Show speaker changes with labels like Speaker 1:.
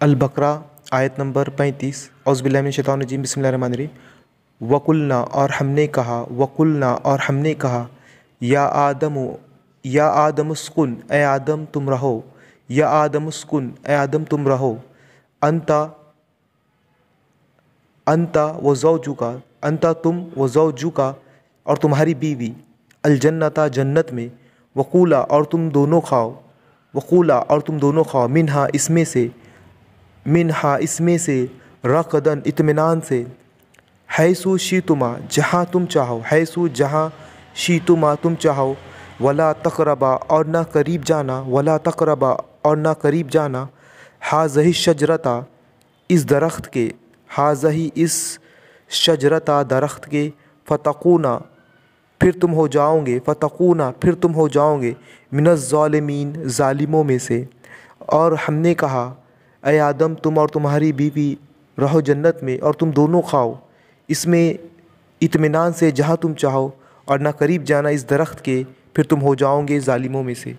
Speaker 1: البقرہ آیت نمبر 35۔ اعوذ باللہ من الشیطان الرجیم، بسم اللہ الرحمن الرحیم۔ وَقُلْنَا، اور ہم نے کہا، وَقُلْنَا، اور ہم نے کہا، یا آدم اسکن، اے آدم تم رہو، یا آدم اسکن، اے آدم تم رہو، انتا و زوجکا، انتا تم و زوجکا، اور تمہاری بیوی، الجنتا جنت میں، وقولا، اور تم دونوں کھاؤ، وقولا، اور تم دونوں کھاؤ، منہا اس میں سے رغدن اطمینان سے، حیثو شیتما جہاں تم چاہو، حیثو جہاں شیتما تم چاہو، ولا تقربا اور نہ قریب جانا، ولا تقربا اور نہ قریب جانا، ہذہ شجرتا اس درخت کے، ہذہ اس شجرتا درخت کے، فتقونا پھر تم ہو جاؤ گے، فتقونا پھر تم ہو جاؤ گے، من الظالمین ظالموں میں سے۔ اور ہم نے کہا، اے آدم تم اور تمہاری بیوی رہو جنت میں، اور تم دونوں کھاؤ اس میں اطمینان سے جہاں تم چاہو، اور نہ قریب جانا اس درخت کے، پھر تم ہو جاؤ گے ظالموں میں سے۔